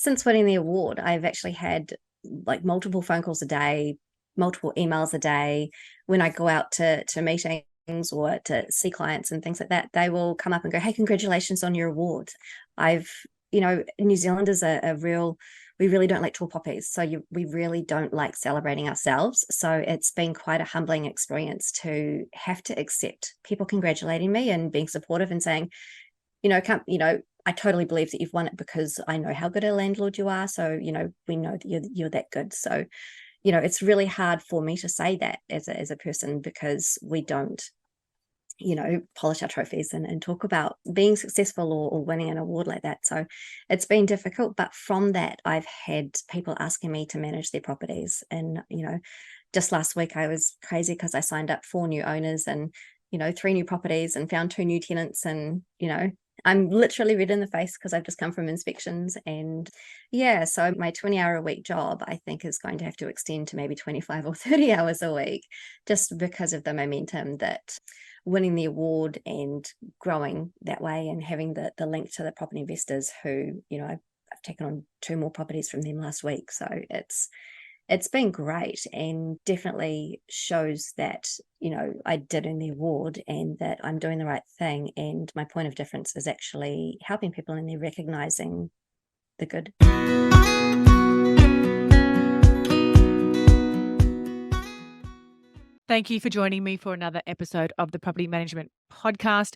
since winning the award, I've actually had like multiple phone calls a day, multiple emails a day. When I go out to meetings or to see clients and things like that, they will come up and go, "Hey, congratulations on your award." I've, New Zealand is a real, we really don't like tall poppies. So we really don't like celebrating ourselves. So it's been quite a humbling experience to have to accept people congratulating me and being supportive and saying, I totally believe that you've won it because I know how good a landlord you are. So, we know that you're that good. So, it's really hard for me to say that as a person because we don't, polish our trophies and talk about being successful or winning an award like that. So it's been difficult. But from that, I've had people asking me to manage their properties. And, just last week I was crazy because I signed up 4 new owners and, 3 new properties and found 2 new tenants. And, I'm literally red in the face because I've just come from inspections. And yeah, so my 20-hour a week job, I think, is going to have to extend to maybe 25 or 30 hours a week just because of the momentum that winning the award and growing that way and having the link to the property investors who, I've taken on 2 more properties from them last week. So it's been great and definitely shows that, I did earn the award and that I'm doing the right thing. And my point of difference is actually helping people and they're recognizing the good. Thank you for joining me for another episode of the Property Management Podcast.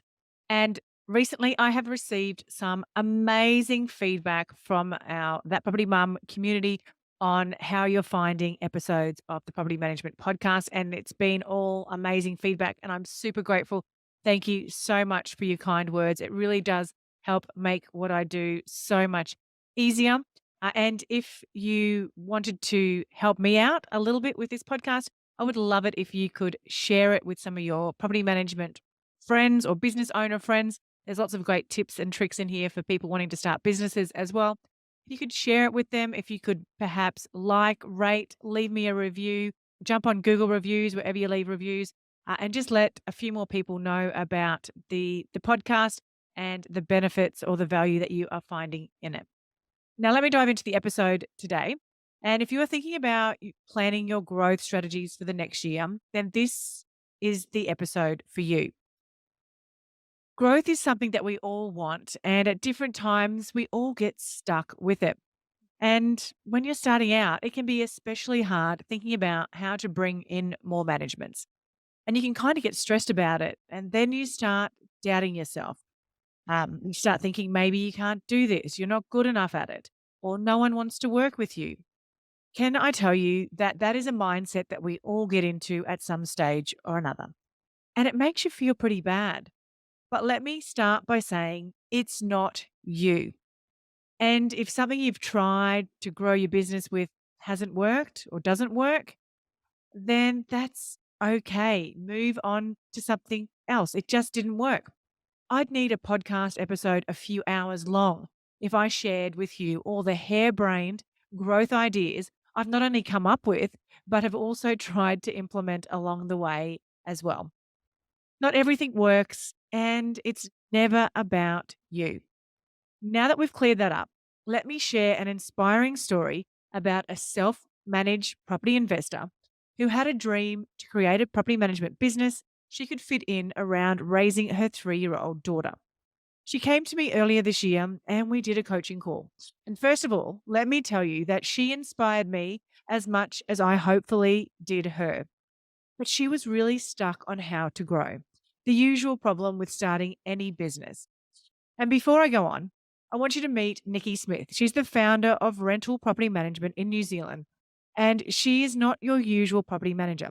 And recently I have received some amazing feedback from our That Property Mum community on how you're finding episodes of the Property Management Podcast. And it's been all amazing feedback, and I'm super grateful. Thank you so much for your kind words. It really does help make what I do so much easier. And if you wanted to help me out a little bit with this podcast, I would love it if you could share it with some of your property management friends or business owner friends. There's lots of great tips and tricks in here for people wanting to start businesses as well. If you could share it with them, if you could perhaps like, rate, leave me a review, jump on Google reviews, wherever you leave reviews, and just let a few more people know about the podcast and the benefits or the value that you are finding in it. Now, let me dive into the episode today. And if you are thinking about planning your growth strategies for the next year, then this is the episode for you. Growth is something that we all want, and at different times, we all get stuck with it. And when you're starting out, it can be especially hard thinking about how to bring in more managements. And you can kind of get stressed about it. And then you start doubting yourself. You start thinking maybe you can't do this, you're not good enough at it, or no one wants to work with you. Can I tell you that that is a mindset that we all get into at some stage or another? And it makes you feel pretty bad. But let me start by saying it's not you. And if something you've tried to grow your business with hasn't worked or doesn't work, then that's okay. Move on to something else. It just didn't work. I'd need a podcast episode a few hours long if I shared with you all the harebrained growth ideas I've not only come up with, but have also tried to implement along the way as well. Not everything works, and it's never about you. Now that we've cleared that up, let me share an inspiring story about a self managed property investor who had a dream to create a property management business she could fit in around raising her 3-year-old daughter. She came to me earlier this year and we did a coaching call. And first of all, let me tell you that she inspired me as much as I hopefully did her. But she was really stuck on how to grow, the usual problem with starting any business. And before I go on, I want you to meet Nicki Smith. She's the founder of Rental Property Management in New Zealand. And she is not your usual property manager.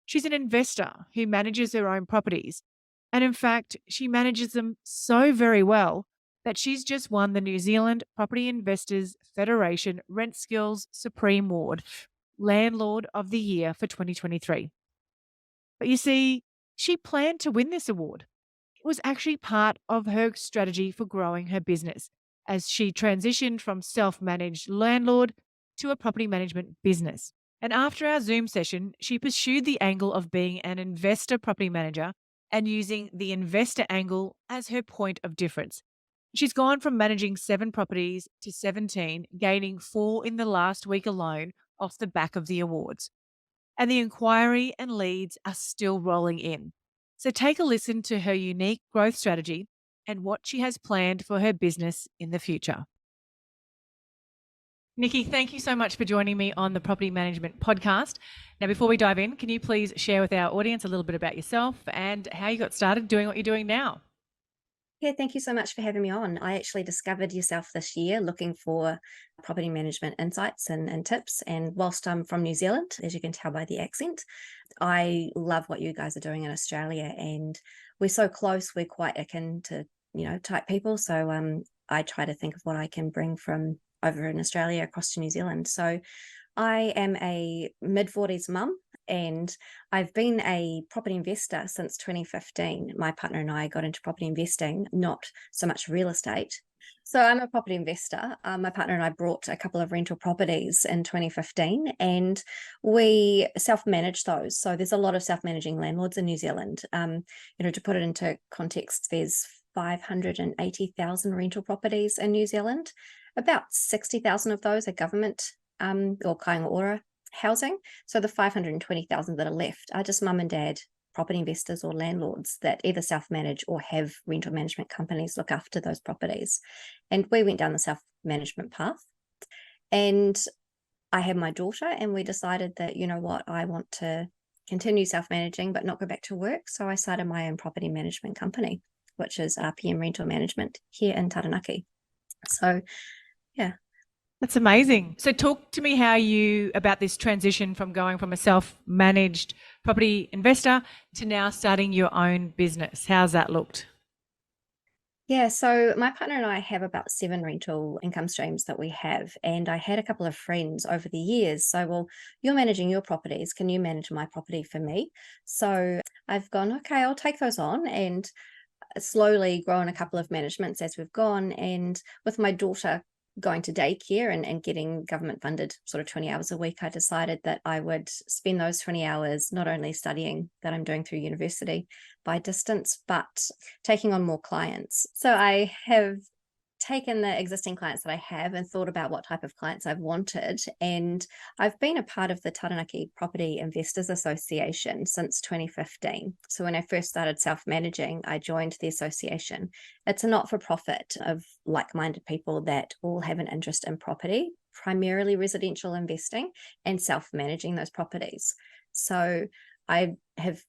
She's an investor who manages her own properties. And in fact, she manages them so very well that she's just won the New Zealand Property Investors Federation Rent Skills Supreme Award, Landlord of the Year for 2023. But you see, she planned to win this award. It was actually part of her strategy for growing her business as she transitioned from self managed landlord to a property management business. And after our Zoom session, she pursued the angle of being an investor property manager and using the investor angle as her point of difference. She's gone from managing 7 properties to 17, gaining 4 in the last week alone off the back of the awards. And the inquiry and leads are still rolling in. So take a listen to her unique growth strategy and what she has planned for her business in the future. Nikki, thank you so much for joining me on the Property Management Podcast. Now, before we dive in, can you please share with our audience a little bit about yourself and how you got started doing what you're doing now? Yeah, thank you so much for having me on. I actually discovered yourself this year looking for property management insights and tips. And whilst I'm from New Zealand, as you can tell by the accent, I love what you guys are doing in Australia. And we're so close, we're quite akin to, type people. So I try to think of what I can bring from over in Australia across to New Zealand. So I am a mid-40s mum, and I've been a property investor since 2015. My partner and I got into property investing, not so much real estate. So I'm a property investor. My partner and I bought a couple of rental properties in 2015, and we self-manage those. So there's a lot of self-managing landlords in New Zealand. To put it into context, there's 580,000 rental properties in New Zealand. About 60,000 of those are government or kainga ora housing. So the 520,000 that are left are just mum and dad property investors or landlords that either self-manage or have rental management companies look after those properties. And we went down the self-management path. And I had my daughter, and we decided that, I want to continue self-managing but not go back to work. So I started my own property management company, which is RPM Rental Management here in Taranaki. So, yeah. That's amazing. So talk to me about this transition from going from a self-managed property investor to now starting your own business. How's that looked? Yeah, so my partner and I have about 7 rental income streams that we have. And I had a couple of friends over the years. So, well, you're managing your properties. Can you manage my property for me? So I've gone, okay, I'll take those on, and slowly grown a couple of managements as we've gone. And with my daughter going to daycare and getting government funded sort of 20 hours a week, I decided that I would spend those 20 hours not only studying that I'm doing through university by distance, but taking on more clients. So I have taken the existing clients that I have and thought about what type of clients I've wanted. And I've been a part of the Taranaki Property Investors Association since 2015. So when I first started self-managing, I joined the association. It's a not-for-profit of like-minded people that all have an interest in property, primarily residential investing, and self-managing those properties. So I have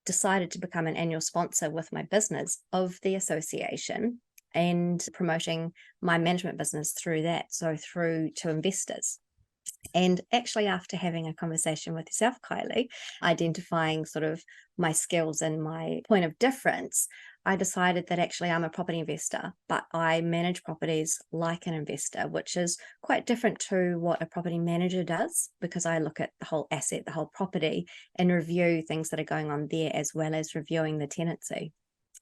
decided to become an annual sponsor with my business of the association and promoting my management business through that, so through to investors. And actually, after having a conversation with yourself, Kylie, identifying sort of my skills and my point of difference, I decided that actually I'm a property investor, but I manage properties like an investor, which is quite different to what a property manager does, because I look at the whole asset, the whole property, and review things that are going on there, as well as reviewing the tenancy.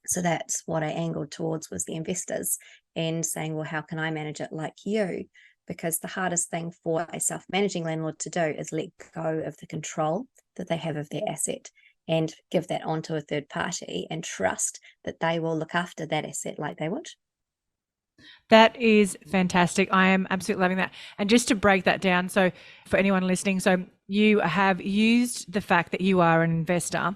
So that's what I angled towards, was the investors, and saying, well, how can I manage it like you? Because the hardest thing for a self-managing landlord to do is let go of the control that they have of their asset and give that onto a third party and trust that they will look after that asset like they would. That is fantastic. I am absolutely loving that. And just to break that down, so for anyone listening, so you have used the fact that you are an investor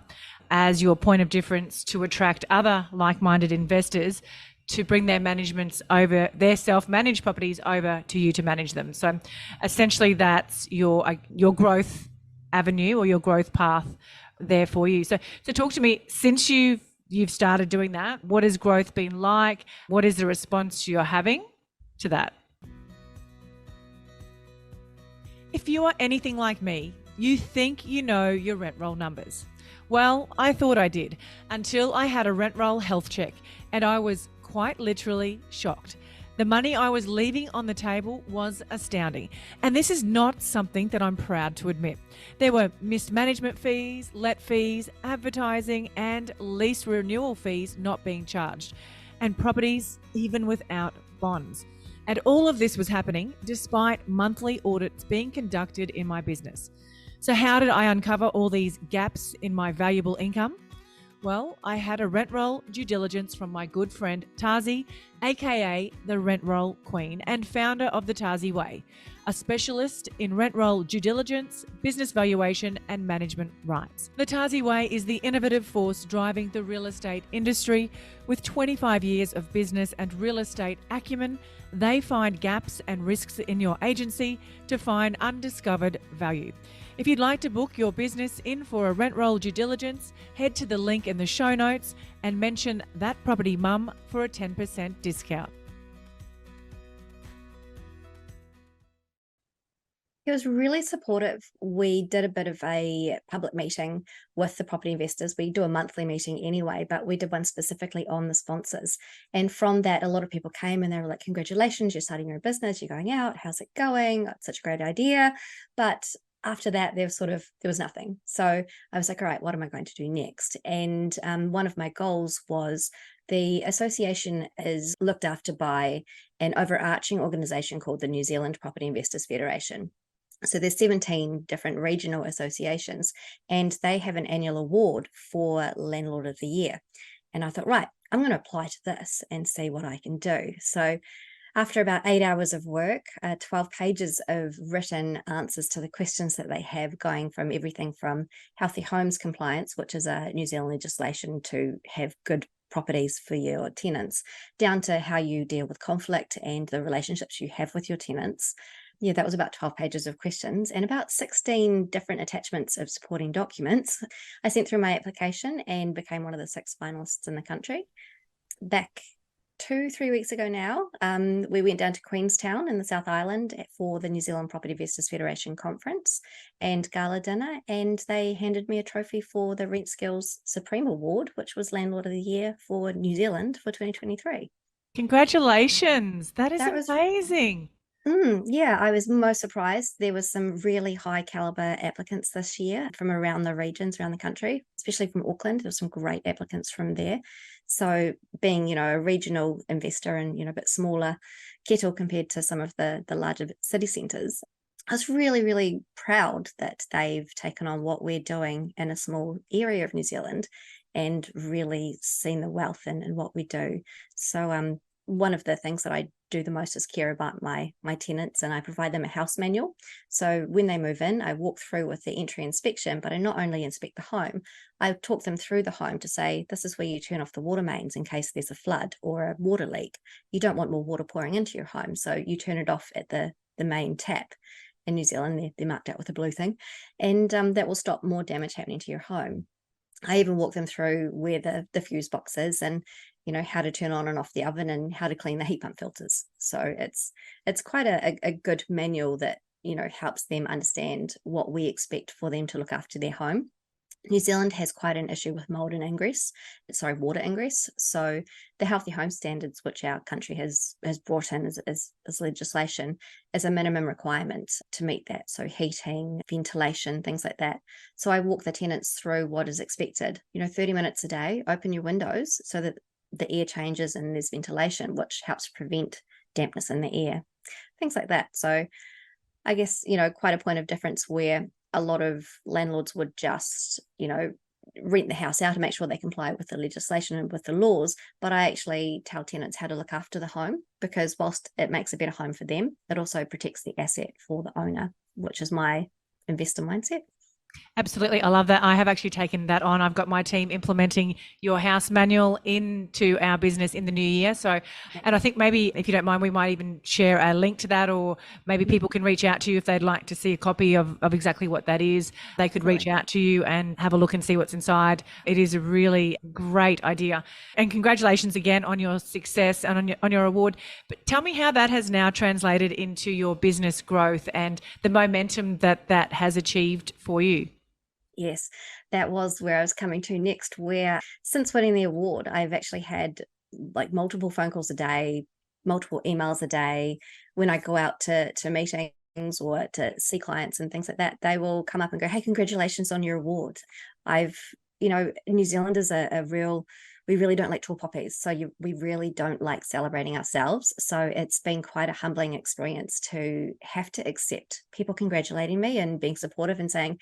as your point of difference to attract other like-minded investors to bring their managements over, their self-managed properties over to you to manage them. So essentially that's your growth avenue or your growth path there for you. So talk to me, since you've started doing that, what has growth been like? What is the response you're having to that? If you are anything like me, you think you know your rent roll numbers. Well, I thought I did until I had a rent roll health check, and I was quite literally shocked. The money I was leaving on the table was astounding. And this is not something that I'm proud to admit. There were missed management fees, let fees, advertising, and lease renewal fees not being charged, and properties even without bonds. And all of this was happening despite monthly audits being conducted in my business. So how did I uncover all these gaps in my valuable income? Well, I had a rent roll due diligence from my good friend Tazi, aka the Rent Roll Queen and founder of the Tazi Way, a specialist in rent roll due diligence, business valuation, and management rights. The Tazi Way is the innovative force driving the real estate industry. With 25 years of business and real estate acumen, they find gaps and risks in your agency to find undiscovered value. If you'd like to book your business in for a rent roll due diligence, head to the link in the show notes and mention That Property Mum for a 10% discount. He was really supportive. We did a bit of a public meeting with the property investors. We do a monthly meeting anyway, but we did one specifically on the sponsors. And from that, a lot of people came and they were like, congratulations, you're starting your own business, you're going out, how's it going? It's such a great idea. But after that, there was nothing. So I was like, all right, what am I going to do next? And one of my goals was the association is looked after by an overarching organization called the New Zealand Property Investors Federation. So there's 17 different regional associations, and they have an annual award for Landlord of the Year. And I thought, right, I'm going to apply to this and see what I can do. So after about 8 hours of work, 12 pages of written answers to the questions that they have, going from everything from healthy homes compliance, which is a New Zealand legislation to have good properties for your tenants, down to how you deal with conflict and the relationships you have with your tenants. Yeah, that was about 12 pages of questions and about 16 different attachments of supporting documents. I sent through my application and became one of the 6 finalists in the country. Back 2-3 weeks ago now, we went down to Queenstown in the South Island for the New Zealand Property Investors Federation conference and gala dinner, and they handed me a trophy for the Rent Skills Supreme Award, which was Landlord of the Year for New Zealand for 2023. Congratulations. That is That was amazing. Yeah, I was most surprised. There was some really high caliber applicants this year from around the regions around the country, especially from Auckland. There were some great applicants from there. So being, a regional investor and, a bit smaller kettle compared to some of the larger city centres, I was really, really proud that they've taken on what we're doing in a small area of New Zealand and really seen the wealth in what we do. So one of the things that I do the most is care about my tenants, and I provide them a house manual. So when they move in, I walk through with the entry inspection, but I not only inspect the home, I talk them through the home to say, this is where you turn off the water mains in case there's a flood or a water leak. You don't want more water pouring into your home, so you turn it off at the main tap. In New Zealand, they're marked out with a blue thing, and that will stop more damage happening to your home. I even walk them through where the fuse box is and how to turn on and off the oven and how to clean the heat pump filters. So it's quite a good manual that helps them understand what we expect for them to look after their home. New Zealand has quite an issue with water ingress. So the healthy home standards, which our country has brought in as legislation, is a minimum requirement to meet that. So heating, ventilation, things like that. So I walk the tenants through what is expected. 30 minutes a day, open your windows so that the air changes and there's ventilation, which helps prevent dampness in the air, things like that. So I guess, quite a point of difference where a lot of landlords would just, rent the house out to make sure they comply with the legislation and with the laws. But I actually tell tenants how to look after the home, because whilst it makes a better home for them, it also protects the asset for the owner, which is my investor mindset. Absolutely. I love that. I have actually taken that on. I've got my team implementing your house manual into our business in the new year. So, and I think maybe if you don't mind, we might even share a link to that, or maybe people can reach out to you if they'd like to see a copy of exactly what that is. They could reach out to you and have a look and see what's inside. It is a really great idea. And congratulations again on your success and on your award. But tell me how that has now translated into your business growth and the momentum that has achieved for you. Yes, that was where I was coming to next, where since winning the award, I've actually had like multiple phone calls a day, multiple emails a day. When I go out to meetings or to see clients and things like that, they will come up and go, hey, congratulations on your award. New Zealand is we really don't like tall poppies. So we really don't like celebrating ourselves. So it's been quite a humbling experience to have to accept people congratulating me and being supportive and saying,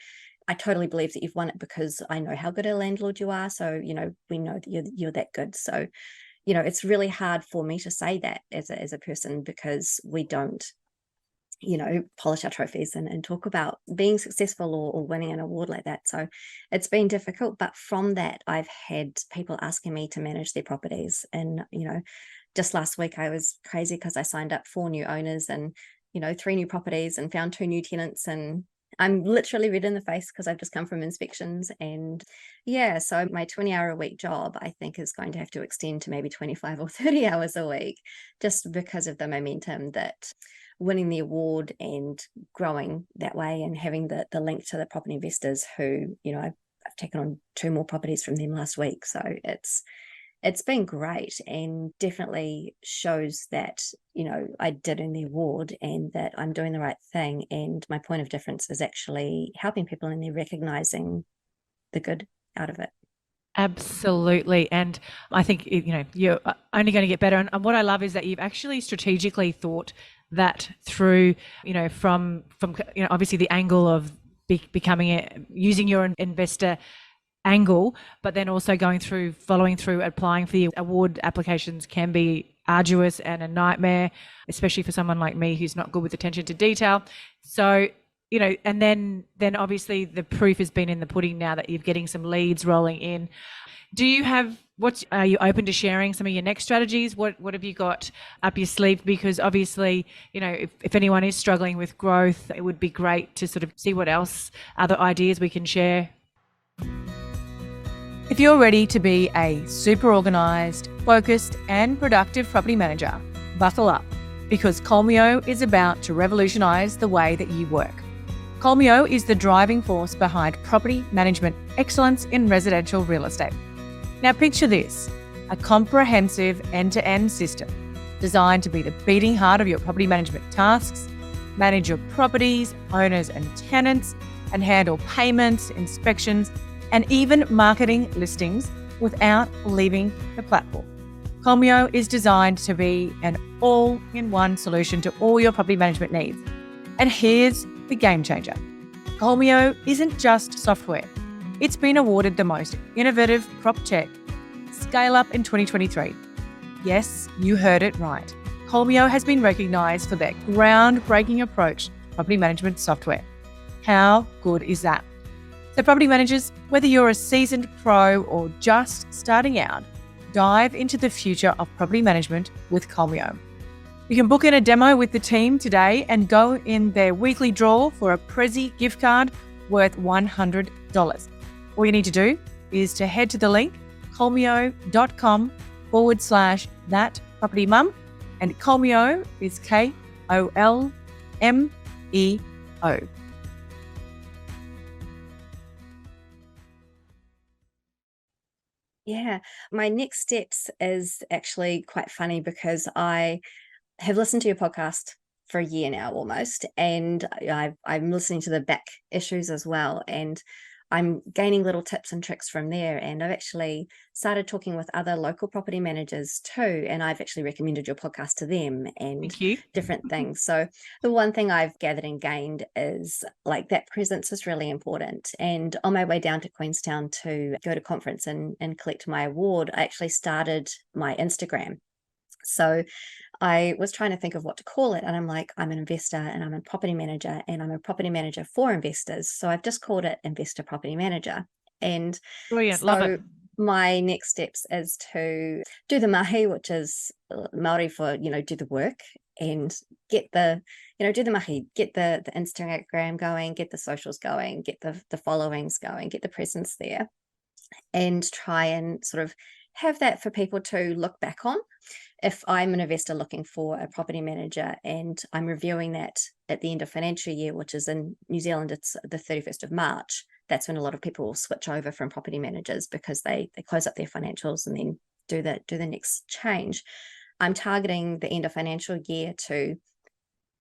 I totally believe that you've won it because I know how good a landlord you are. So, we know that you're that good. So, it's really hard for me to say that as a person, because we don't, polish our trophies and talk about being successful or winning an award like that. So it's been difficult. But from that, I've had people asking me to manage their properties. And, just last week I was crazy because I signed up 4 new owners and, 3 new properties and found 2 new tenants, and I'm literally red in the face because I've just come from inspections. And yeah, so my 20-hour-a-week job, I think, is going to have to extend to maybe 25 or 30 hours a week, just because of the momentum that winning the award and growing that way, and having the link to the property investors who, I've taken on 2 more properties from them last week. So it's been great, and definitely shows that, I did earn the award and that I'm doing the right thing. And my point of difference is actually helping people, and they're recognizing the good out of it. Absolutely. And I think, you're only going to get better. And what I love is that you've actually strategically thought that through, from obviously the angle of using your investor angle, but then also following through, applying for the award applications can be arduous and a nightmare, especially for someone like me who's not good with attention to detail. So, and then obviously the proof has been in the pudding now that you're getting some leads rolling in. Are you open to sharing some of your next strategies? What have you got up your sleeve? Because obviously, if anyone is struggling with growth, it would be great to sort of see what other ideas we can share. If you're ready to be a super organised, focused and productive property manager, buckle up, because Colmio is about to revolutionise the way that you work. Colmio is the driving force behind property management excellence in residential real estate. Now picture this, a comprehensive end-to-end system designed to be the beating heart of your property management tasks, manage your properties, owners and tenants, and handle payments, inspections, and even marketing listings without leaving the platform. Colmio is designed to be an all-in-one solution to all your property management needs. And here's the game changer. Colmio isn't just software. It's been awarded the most innovative prop tech scale up in 2023. Yes, you heard it right. Colmio has been recognised for their groundbreaking approach to property management software. How good is that? So property managers, whether you're a seasoned pro or just starting out, dive into the future of property management with Colmio. You can book in a demo with the team today and go in their weekly draw for a Prezi gift card worth $100. All you need to do is to head to the link colmio.com/thatpropertymum, and Colmio is KOLMEO. Yeah, my next steps is actually quite funny, because I have listened to your podcast for a year now almost, and I'm listening to the back issues as well, and I'm gaining little tips and tricks from there. And I've actually started talking with other local property managers too, and I've actually recommended your podcast to them and Thank you. different things. So the one thing I've gathered and gained is, like, that presence is really important. And on my way down to Queenstown to go to conference and collect my award, I actually started my Instagram. So I was trying to think of what to call it, and I'm like, I'm an investor and I'm a property manager, and I'm a property manager for investors. So I've just called it Investor Property Manager. And Brilliant. Love it. so my next steps is to do the mahi, which is Maori for, do the work, and get the, do the mahi, get the Instagram going, get the socials going, get the followings going, get the presence there, and try and sort of have that for people to look back on. If I'm an investor looking for a property manager and I'm reviewing that at the end of financial year, which is in New Zealand, it's the 31st of March, that's when a lot of people will switch over from property managers, because they close up their financials and then do the next change. I'm targeting the end of financial year to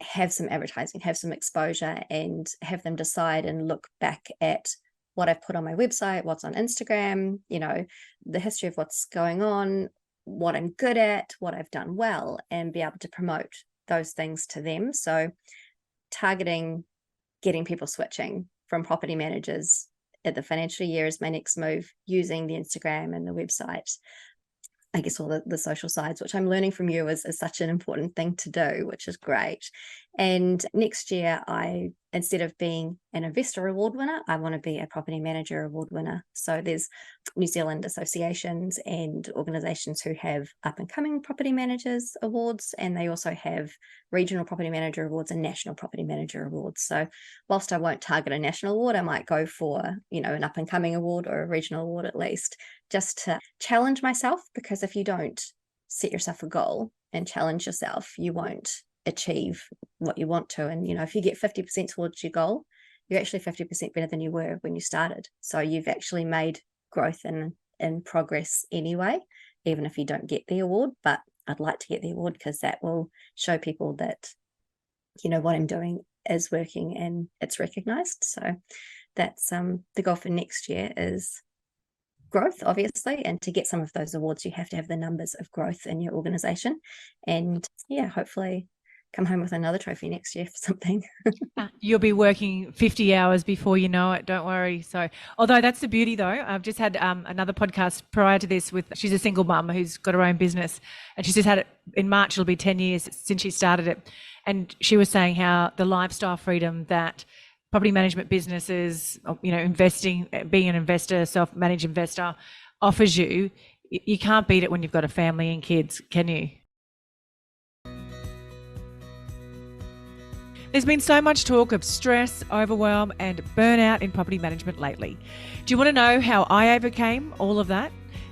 have some advertising, have some exposure, and have them decide and look back at what I've put on my website, what's on Instagram, the history of what's going on, what I'm good at, what I've done well, and be able to promote those things to them. So targeting getting people switching from property managers at the financial year as my next move, using the Instagram and the website, I guess all the social sides, which I'm learning from you is such an important thing to do, which is great. And next year, instead of being an investor award winner, I want to be a property manager award winner. So there's New Zealand associations and organisations who have up and coming property managers awards, and they also have regional property manager awards and national property manager awards. So whilst I won't target a national award, I might go for, an up and coming award or a regional award at least, just to challenge myself, because if you don't set yourself a goal and challenge yourself, you won't achieve what you want to. And if you get 50% towards your goal, you're actually 50% better than you were when you started. So you've actually made growth and progress anyway, even if you don't get the award. But I'd like to get the award, because that will show people that what I'm doing is working and it's recognized. So that's the goal for next year is growth, obviously, and to get some of those awards you have to have the numbers of growth in your organization. And hopefully come home with another trophy next year for something. You'll be working 50 hours before you know it, don't worry. So, although that's the beauty though, I've just had another podcast prior to this she's a single mum who's got her own business, and she's just had it in March, it'll be 10 years since she started it. And she was saying how the lifestyle freedom that property management businesses, investing, being an investor, self-managed investor offers you, you can't beat it when you've got a family and kids, can you? There's been so much talk of stress, overwhelm, and burnout in property management lately. Do you want to know how I overcame all of that?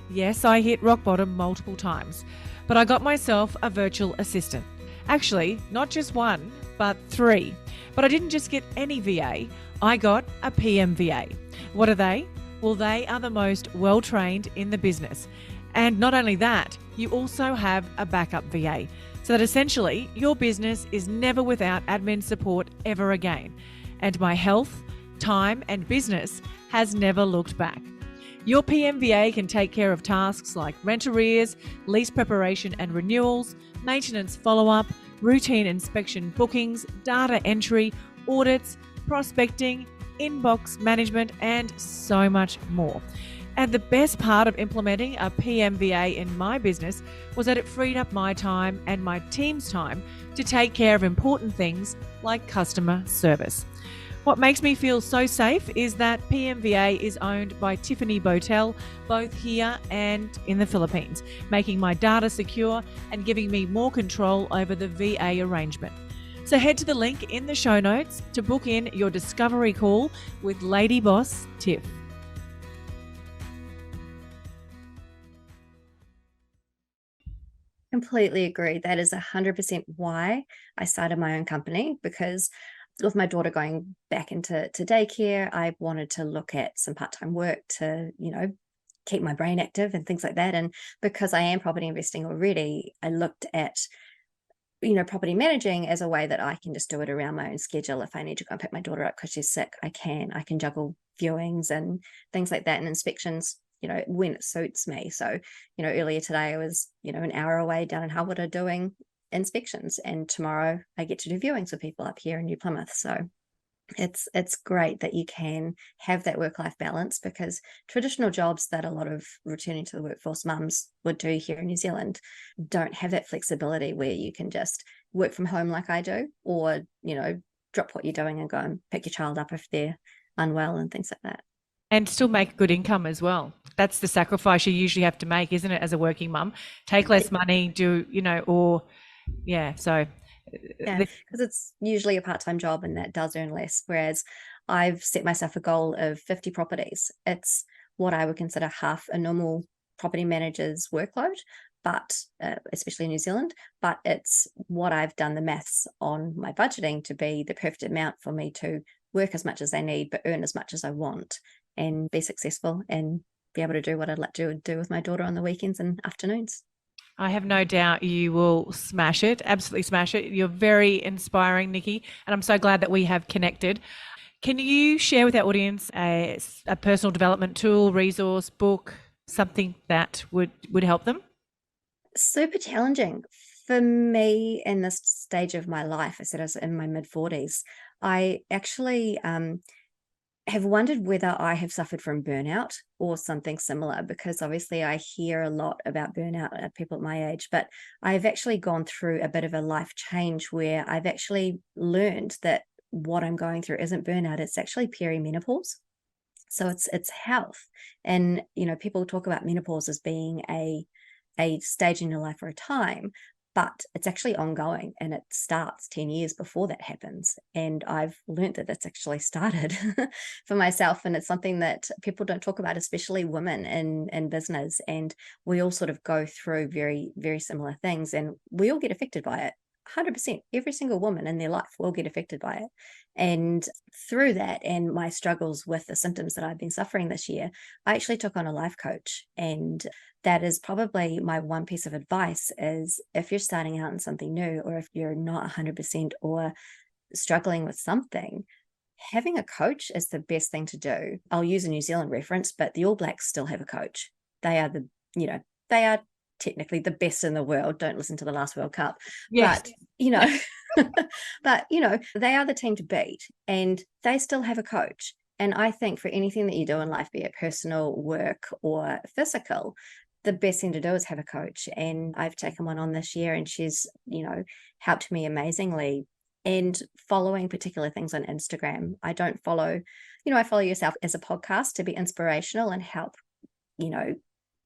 Yes, I hit rock bottom multiple times, but I got myself a virtual assistant. Actually, not just one, but 3. But I didn't just get any VA, I got a PMVA. What are they? Well, they are the most well-trained in the business. And not only that, you also have a backup VA. So that essentially your business is never without admin support ever again. And my health, time, and business has never looked back. Your PMVA can take care of tasks like rent arrears, lease preparation and renewals, maintenance follow-up, routine inspection bookings, data entry, audits, prospecting, inbox management, and so much more. And the best part of implementing a PMVA in my business was that it freed up my time and my team's time to take care of important things like customer service. What makes me feel so safe is that PMVA is owned by Tiffany Botel, both here and in the Philippines, making my data secure and giving me more control over the VA arrangement. So head to the link in the show notes to book in your discovery call with Lady Boss Tiff. Completely agree. That is 100% why I started my own company, because with my daughter going back into daycare, I wanted to look at some part-time work to, keep my brain active and things like that. And because I am property investing already, I looked at, property managing as a way that I can just do it around my own schedule. If I need to go and pick my daughter up because she's sick, I can juggle viewings and things like that, and inspections, when it suits me. So, earlier today I was, an hour away down in Hawera doing inspections, and tomorrow I get to do viewings with people up here in New Plymouth. So it's great that you can have that work-life balance, because traditional jobs that a lot of returning to the workforce mums would do here in New Zealand don't have that flexibility where you can just work from home like I do, or drop what you're doing and go and pick your child up if they're unwell and things like that. And still make good income as well. That's the sacrifice you usually have to make, isn't it, as a working mum? Take less money, so Yeah, because it's usually a part-time job and that does earn less. Whereas I've set myself a goal of 50 properties. It's what I would consider half a normal property manager's workload, but especially in New Zealand. But it's what I've done the maths on my budgeting to be the perfect amount for me to work as much as I need, but earn as much as I want and be successful and be able to do what I'd like to do with my daughter on the weekends and afternoons. I have no doubt you will smash it, absolutely smash it. You're very inspiring, Nicki, and I'm so glad that we have connected. Can you share with our audience a personal development tool, resource, book, something that would help them? Super challenging. For me, in this stage of my life, I said I was in my mid-40s, I actually have wondered whether I have suffered from burnout or something similar, because obviously I hear a lot about burnout at people at my age, but I've actually gone through a bit of a life change where I've actually learned that what I'm going through isn't burnout, it's actually perimenopause. So it's health. And people talk about menopause as being a stage in your life or a time, but it's actually ongoing, and it starts 10 years before that happens. And I've learned that that's actually started for myself. And it's something that people don't talk about, especially women in business. And we all sort of go through very, very similar things, and we all get affected by it. 100%. Every single woman in their life will get affected by it. And through that and my struggles with the symptoms that I've been suffering this year, I actually took on a life coach. And that is probably my one piece of advice is, if you're starting out in something new, or if you're not 100% or struggling with something, having a coach is the best thing to do. I'll use a New Zealand reference, but the All Blacks still have a coach. They are they are technically the best in the world. Don't listen to the last World Cup. Yes. But, but, they are the team to beat, and they still have a coach. And I think for anything that you do in life, be it personal, work, or physical, the best thing to do is have a coach. And I've taken one on this year, and she's, helped me amazingly. And following particular things on Instagram, I don't follow, I follow yourself as a podcast to be inspirational and help, you know,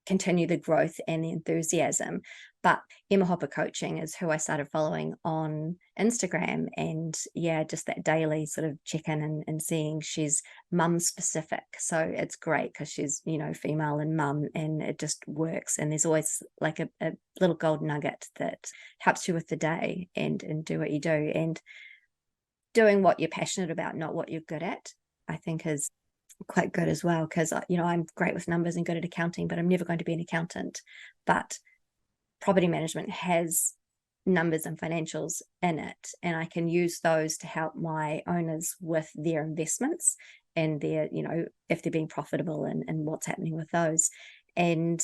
continue the growth and the enthusiasm. But Emma Hopper Coaching is who I started following on Instagram. And yeah, just that daily sort of check in and seeing she's mum specific. So it's great because she's, female and mum, and it just works. And there's always like a little gold nugget that helps you with the day and do what you do. And doing what you're passionate about, not what you're good at, I think is quite good as well, because I'm great with numbers and good at accounting, but I'm never going to be an accountant. But property management has numbers and financials in it, and I can use those to help my owners with their investments and their, if they're being profitable and what's happening with those. And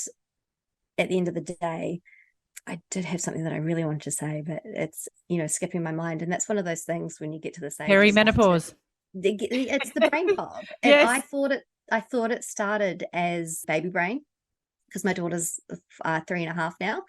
at the end of the day, I did have something that I really wanted to say, but it's, skipping my mind. And that's one of those things when you get to the stage, Perimenopause. it's the brain fog. And Yes. I thought it started as baby brain, because my daughter's 3.5 now,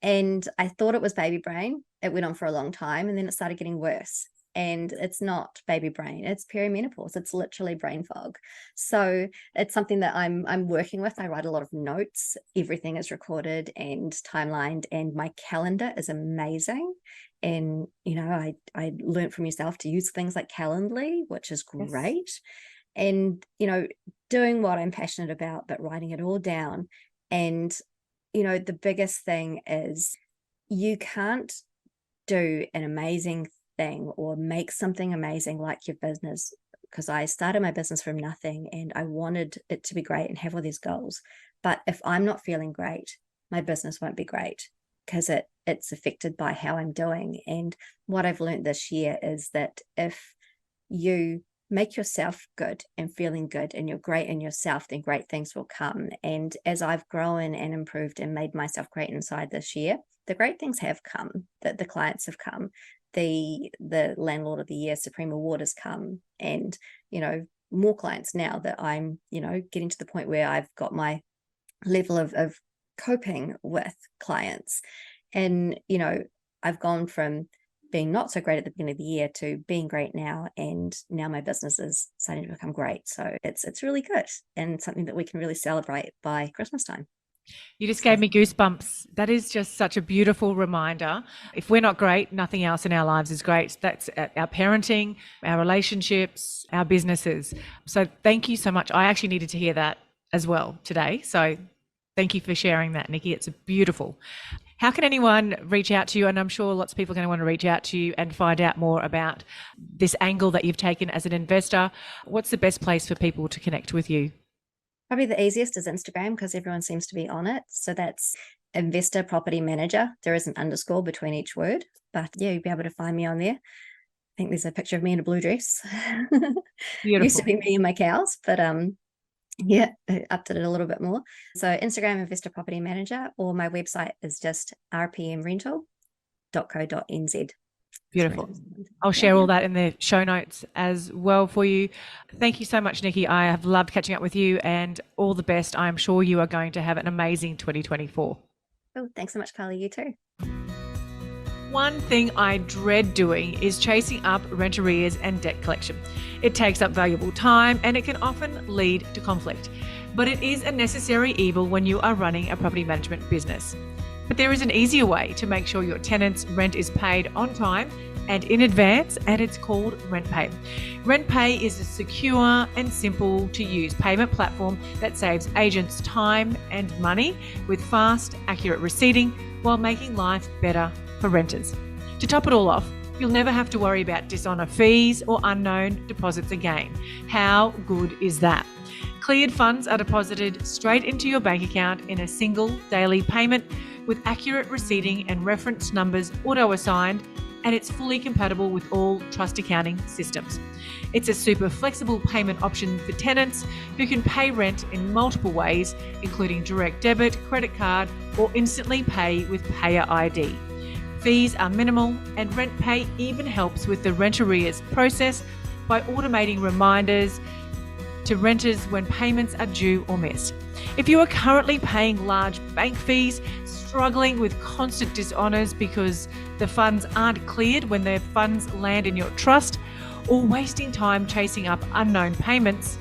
and I thought it was baby brain. It went on for a long time, and then it started getting worse. And it's not baby brain, it's perimenopause. It's literally brain fog. So it's something that I'm working with. I write a lot of notes. Everything is recorded and timelined, and my calendar is amazing. And I learned from yourself to use things like Calendly, which is Yes. great. And doing what I'm passionate about, but writing it all down. And the biggest thing is, you can't do an amazing thing or make something amazing like your business, because I started my business from nothing and I wanted it to be great and have all these goals. But if I'm not feeling great, my business won't be great, because it's affected by how I'm doing. And what I've learned this year is that if you make yourself good and feeling good and you're great in yourself, then great things will come. And as I've grown and improved and made myself great inside this year, the great things have come, that the clients have come, the landlord of the year supreme award has come, and more clients now that I'm getting to the point where I've got my level of coping with clients. And I've gone from being not so great at the beginning of the year to being great now, and now my business is starting to become great. So it's really good, and something that we can really celebrate by Christmas time. You just gave me goosebumps. That is just such a beautiful reminder. If we're not great, nothing else in our lives is great. That's our parenting, our relationships, our businesses. So thank you so much. I actually needed to hear that as well today. So thank you for sharing that, Nicki. It's beautiful. How can anyone reach out to you? And I'm sure lots of people are going to want to reach out to you and find out more about this angle that you've taken as an investor. What's the best place for people to connect with you? Probably the easiest is Instagram, because everyone seems to be on it. So that's Investor Property Manager. There is an underscore between each word, but yeah, you'll be able to find me on there. I think there's a picture of me in a blue dress. Used to Beautiful. be me and my cows, but yeah, I upped it a little bit more. So Instagram, Investor Property Manager, or my website is just rpmrental.co.nz. Beautiful. I'll share all that in the show notes as well for you. Thank you so much, Nicki. I have loved catching up with you, and all the best. I'm sure you are going to have an amazing 2024. Oh, thanks so much, Carly. You too. One thing I dread doing is chasing up rent arrears and debt collection. It takes up valuable time and it can often lead to conflict. But it is a necessary evil when you are running a property management business. But there is an easier way to make sure your tenants' rent is paid on time and in advance, and it's called RentPay. RentPay is a secure and simple to use payment platform that saves agents time and money with fast, accurate receipting while making life better for renters. To top it all off, you'll never have to worry about dishonor fees or unknown deposits again. How good is that? Cleared funds are deposited straight into your bank account in a single daily payment with accurate receipting and reference numbers auto-assigned, and it's fully compatible with all trust accounting systems. It's a super flexible payment option for tenants who can pay rent in multiple ways, including direct debit, credit card, or instantly pay with Payer ID. Fees are minimal, and RentPay even helps with the rent arrears process by automating reminders to renters when payments are due or missed. If you are currently paying large bank fees, struggling with constant dishonors because the funds aren't cleared when their funds land in your trust, or wasting time chasing up unknown payments,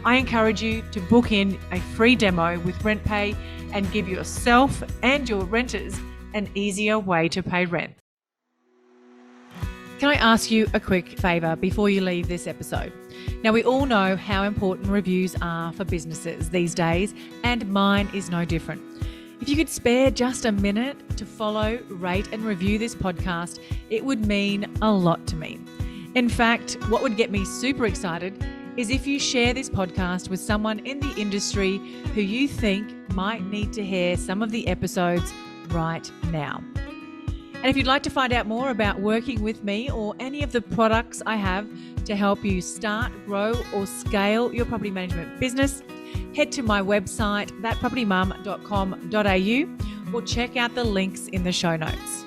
I encourage you to book in a free demo with RentPay and give yourself and your renters an easier way to pay rent. Can I ask you a quick favour before you leave this episode? Now, we all know how important reviews are for businesses these days, and mine is no different. If you could spare just a minute to follow, rate and review this podcast, it would mean a lot to me. In fact, what would get me super excited is if you share this podcast with someone in the industry who you think might need to hear some of the episodes right now. And if you'd like to find out more about working with me or any of the products I have to help you start, grow or scale your property management business, head to my website, thatpropertymum.com.au, or check out the links in the show notes.